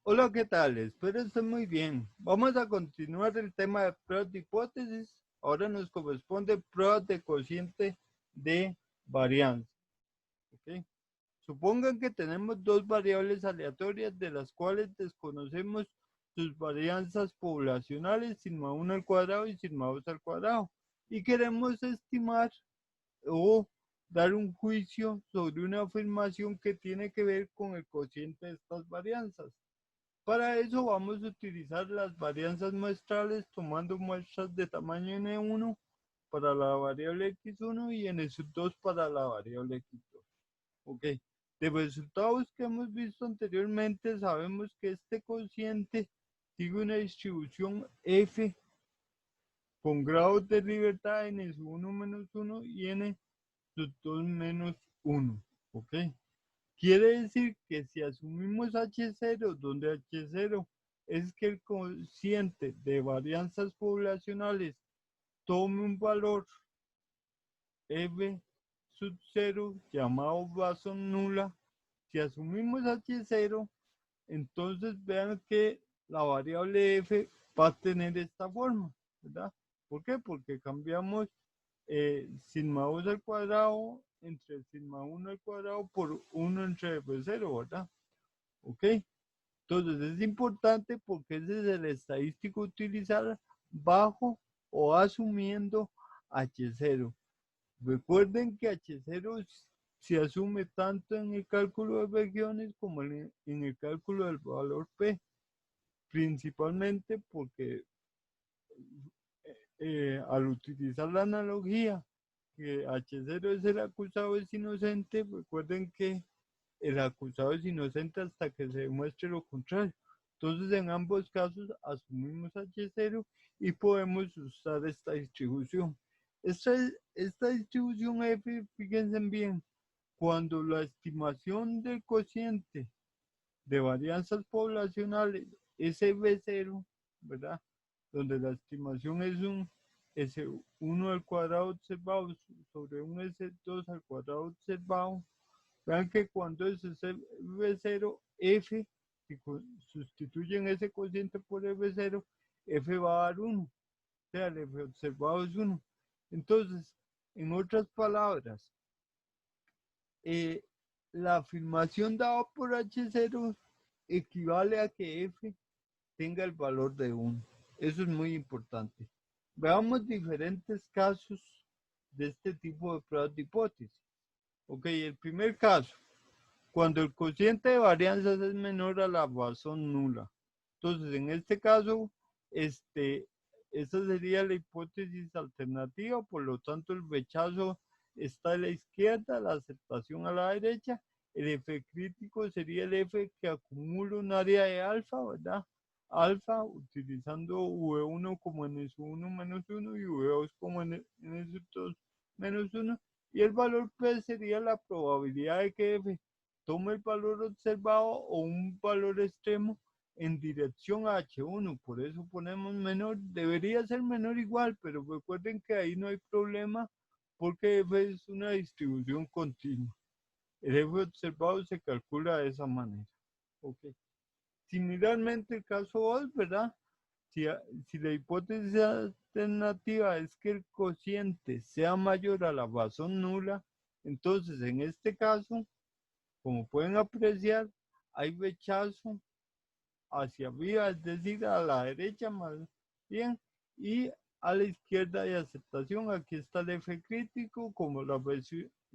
Hola, ¿qué tal? Espero estén muy bien. Vamos a continuar el tema de pruebas de hipótesis. Ahora nos corresponde pruebas de cociente de varianza. ¿Ok? Supongan que tenemos dos variables aleatorias de las cuales desconocemos sus varianzas poblacionales, sigma 1 al cuadrado y sigma 2 al cuadrado. Y queremos estimar o dar un juicio sobre una afirmación que tiene que ver con el cociente de estas varianzas. Para eso vamos a utilizar las varianzas muestrales tomando muestras de tamaño n1 para la variable x1 y n2 para la variable x2. Ok. De resultados que hemos visto anteriormente, sabemos que este cociente sigue una distribución f con grados de libertad n1 menos 1 y n2 menos 1. Ok. Quiere decir que si asumimos H0, donde H0 es que el cociente de varianzas poblacionales tome un valor F sub 0 llamado razón nula, si asumimos H0, entonces vean que la variable F va a tener esta forma, ¿verdad? ¿Por qué? Porque cambiamos sigma 2 al cuadrado entre sigma 1 al cuadrado por 1 entre F0, ¿verdad? ¿Ok? Entonces es importante porque ese es el estadístico utilizar bajo o asumiendo H0. Recuerden que H0 se asume tanto en el cálculo de regiones como en el cálculo del valor P, principalmente porque al utilizar la analogía que H0 es el acusado es inocente, recuerden que el acusado es inocente hasta que se demuestre lo contrario. Entonces, en ambos casos asumimos H0 y podemos usar esta distribución. Esta distribución F, fíjense bien, cuando la estimación del cociente de varianzas poblacionales es F0, ¿verdad? Donde la estimación es un S1 al cuadrado observado sobre un S2 al cuadrado observado. Vean que cuando es F0, F, si sustituyen ese cociente por F0, F va a dar 1, o sea, el F observado es 1. Entonces, en otras palabras, eh, la afirmación dada por H0 equivale a que F tenga el valor de 1. Eso es muy importante. Veamos diferentes casos de este tipo de pruebas de hipótesis. Ok, el primer caso, cuando el cociente de varianzas es menor a la razón nula. Entonces, en este caso, esta sería la hipótesis alternativa, por lo tanto, el rechazo está a la izquierda, la aceptación a la derecha. El F crítico sería el F que acumula un área de alfa, ¿verdad? Alfa, utilizando V1 como N1 menos 1 y V2 como N2 menos 1. Y el valor P sería la probabilidad de que F toma el valor observado o un valor extremo en dirección a H1, por eso ponemos menor, debería ser menor igual, pero recuerden que ahí no hay problema porque F es una distribución continua. El F observado se calcula de esa manera. Okay. Similarmente el caso 2, ¿verdad? Si, si la hipótesis alternativa es que el cociente sea mayor a la razón nula, entonces en este caso, como pueden apreciar, hay rechazo hacia arriba, es decir, a la derecha más bien, y a la izquierda hay aceptación. Aquí está el F crítico, como la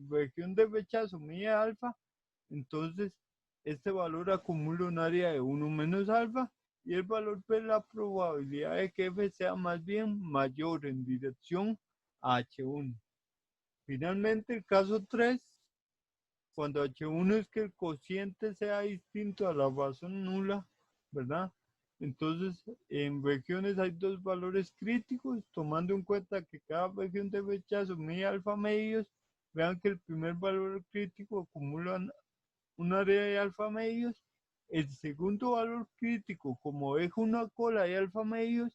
región de rechazo mide alfa, entonces este valor acumula un área de 1 menos alfa, y el valor P es la probabilidad de que F sea más bien mayor en dirección a H1. Finalmente, el caso 3, cuando H1 es que el cociente sea distinto a la razón nula, ¿verdad? Entonces, en regiones hay dos valores críticos, tomando en cuenta que cada región de rechazo mide alfa medios. Vean que el primer valor crítico acumula un área de alfa medios. El segundo valor crítico, como deja una cola de alfa medios,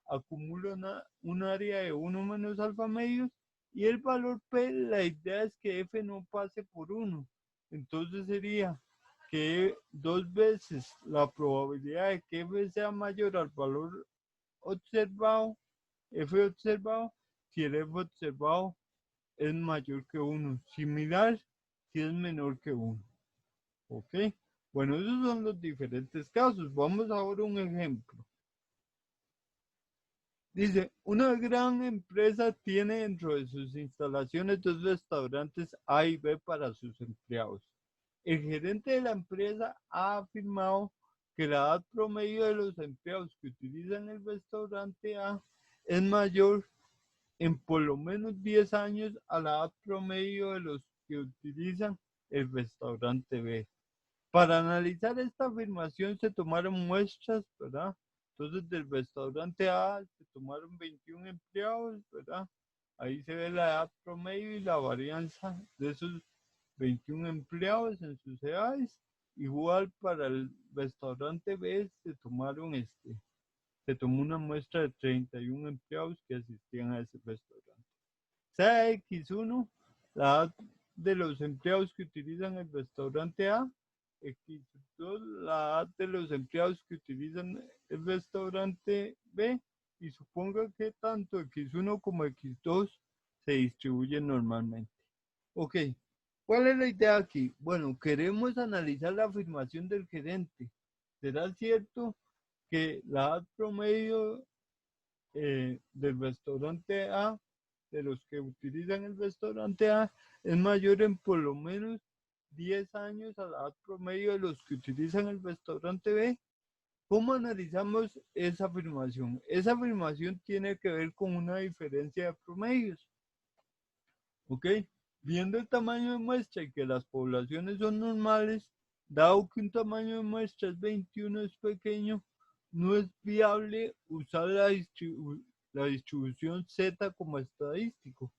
acumula un área de 1 menos alfa medios. Y el valor P, la idea es que F no pase por 1. Entonces sería que 2 veces la probabilidad de que F sea mayor al valor observado, F observado, si el F observado es mayor que 1. Similar si es menor que 1. ¿Ok? Bueno, esos son los diferentes casos. Vamos ahora a un ejemplo. Dice, una gran empresa tiene dentro de sus instalaciones 2 restaurantes A y B para sus empleados. El gerente de la empresa ha afirmado que la edad promedio de los empleados que utilizan el restaurante A es mayor en por lo menos 10 años a la edad promedio de los que utilizan el restaurante B. Para analizar esta afirmación se tomaron muestras, ¿verdad? Entonces del restaurante A se tomaron 21 empleados, ¿verdad? Ahí se ve la edad promedio y la varianza de esos 21 empleados en sus edades. Igual para el restaurante B se tomó una muestra de 31 empleados que asistían a ese restaurante. Sea X1, la edad de los empleados que utilizan el restaurante A, X2, la edad de los empleados que utilizan el restaurante B, y suponga que tanto X1 como X2 se distribuyen normalmente. Ok, ¿cuál es la idea aquí? Bueno, queremos analizar la afirmación del gerente. ¿Será cierto que la edad promedio del restaurante A, de los que utilizan el restaurante A, es mayor en por lo menos 10 años a la edad promedio de los que utilizan el restaurante B? ¿Cómo analizamos esa afirmación? Esa afirmación tiene que ver con una diferencia de promedios. ¿Ok? Viendo el tamaño de muestra y que las poblaciones son normales, dado que un tamaño de muestra es 21 es pequeño, no es viable usar la distribución Z como estadístico.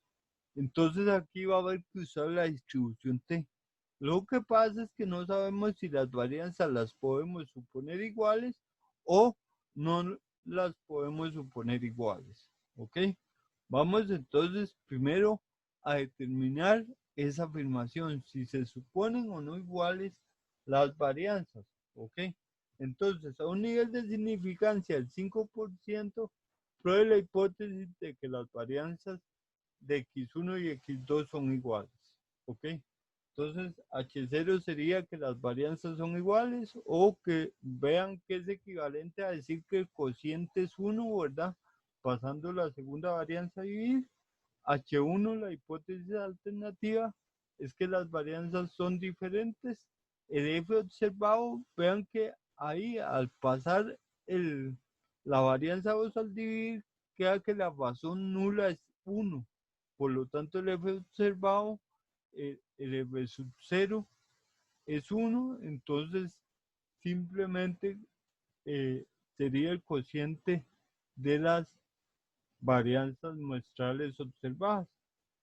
Entonces aquí va a haber que usar la distribución T. Lo que pasa es que no sabemos si las varianzas las podemos suponer iguales o no las podemos suponer iguales. ¿Ok? Vamos entonces primero a determinar esa afirmación, si se suponen o no iguales las varianzas. ¿Ok? Entonces, a un nivel de significancia del 5%, pruebe la hipótesis de que las varianzas de X1 y X2 son iguales. ¿Ok? Entonces, H0 sería que las varianzas son iguales o que vean que es equivalente a decir que el cociente es 1, ¿verdad? Pasando la segunda varianza a dividir. H1, la hipótesis alternativa, es que las varianzas son diferentes. El F observado, vean que ahí al pasar la varianza 2 al dividir, queda que la razón nula es 1. Por lo tanto, el F observado, el F sub 0 es 1, entonces simplemente sería el cociente de las varianzas muestrales observadas.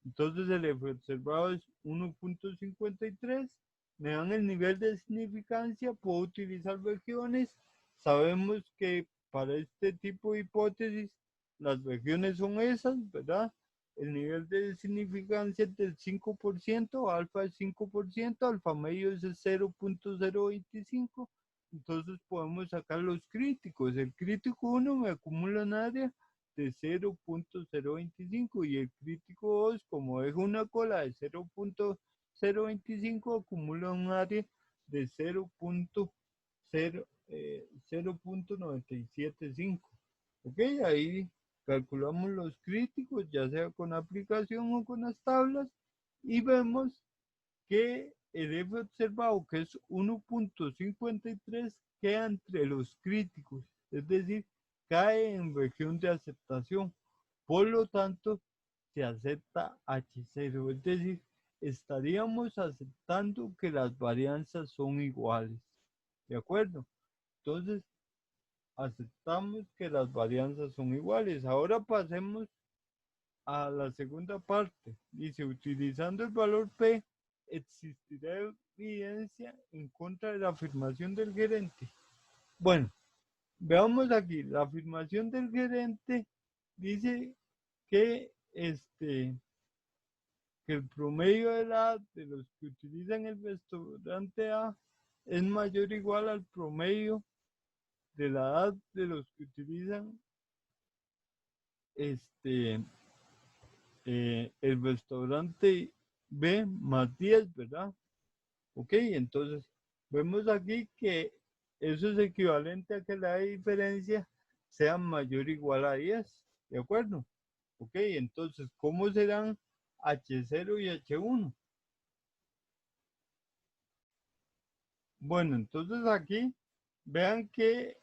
Entonces el F observado es 1.53. Me dan el nivel de significancia, puedo utilizar regiones. Sabemos que para este tipo de hipótesis las regiones son esas, ¿verdad? El nivel de significancia es del 5%, alfa es 5%, alfa medio es el 0.025. Entonces podemos sacar los críticos. El crítico 1 me acumula un área de 0.025 y el crítico 2, como es una cola de 0.025, acumula un área de 0.975. Ok, ahí calculamos los críticos, ya sea con aplicación o con las tablas, y vemos que el F observado, que es 1.53, queda entre los críticos, es decir, cae en región de aceptación. Por lo tanto, se acepta H0, es decir, estaríamos aceptando que las varianzas son iguales. ¿De acuerdo? Entonces, aceptamos que las varianzas son iguales. Ahora pasemos a la segunda parte. Dice, utilizando el valor P, existirá evidencia en contra de la afirmación del gerente. Bueno, veamos aquí, la afirmación del gerente dice que que el promedio de edad de los que utilizan el restaurante A es mayor o igual al promedio de la edad de los que utilizan el restaurante B más 10, ¿verdad? Ok, entonces vemos aquí que eso es equivalente a que la diferencia sea mayor o igual a 10, ¿de acuerdo? Ok, entonces, ¿cómo serán H0 y H1? Bueno, entonces aquí vean que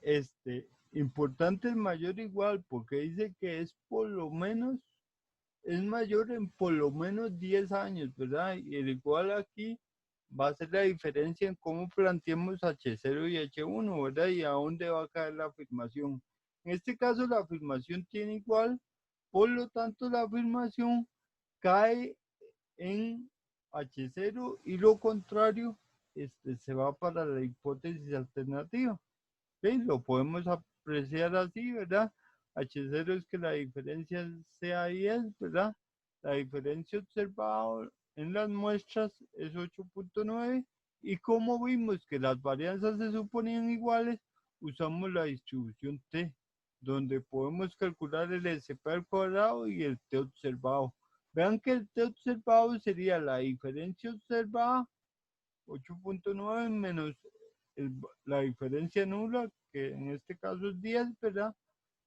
importante es mayor o igual porque dice que es por lo menos, es mayor en por lo menos 10 años, ¿verdad? Y el igual aquí va a ser la diferencia en cómo planteemos H0 y H1, ¿verdad? Y a dónde va a caer la afirmación. En este caso la afirmación tiene igual, por lo tanto la afirmación cae en H0 y lo contrario se va para la hipótesis alternativa. ¿Sí? Lo podemos apreciar así, ¿verdad? H0 es que la diferencia sea 10, ¿verdad? La diferencia observada en las muestras es 8.9 y como vimos que las varianzas se suponían iguales, usamos la distribución T, donde podemos calcular el SP al cuadrado y el T observado. Vean que el T observado sería la diferencia observada 8.9 menos la diferencia nula, que en este caso es 10, ¿verdad?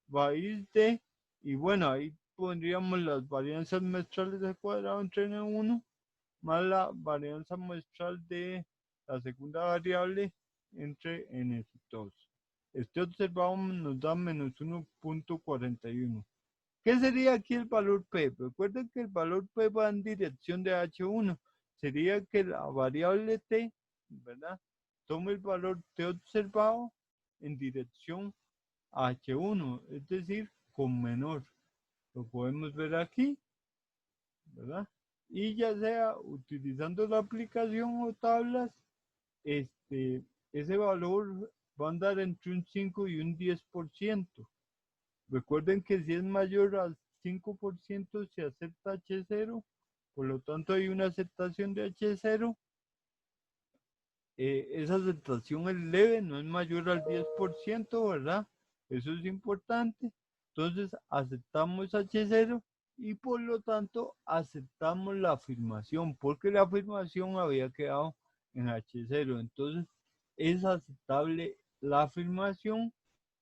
Raíz de, y bueno, ahí pondríamos las varianzas muestrales al cuadrado entre N1 más la varianza muestral de la segunda variable entre N2. Este observado nos da menos 1.41. ¿Qué sería aquí el valor P? Recuerden que el valor P va en dirección de H1. Sería que la variable T, ¿verdad? Tome el valor T observado en dirección a H1, es decir, con menor. Lo podemos ver aquí, ¿verdad? Y ya sea utilizando la aplicación o tablas, ese valor va a andar entre un 5 y un 10%. Recuerden que si es mayor al 5% se acepta H0, por lo tanto hay una aceptación de H0. Esa aceptación es leve, no es mayor al 10%, ¿verdad? Eso es importante. Entonces aceptamos H0 y por lo tanto aceptamos la afirmación, porque la afirmación había quedado en H0. Entonces es aceptable la afirmación,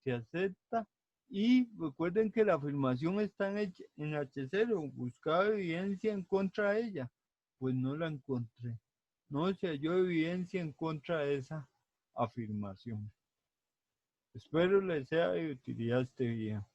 se acepta y recuerden que la afirmación está en H0, buscaba evidencia en contra de ella, pues no la encontré. No se halló evidencia en contra de esa afirmación. Espero les sea de utilidad este video.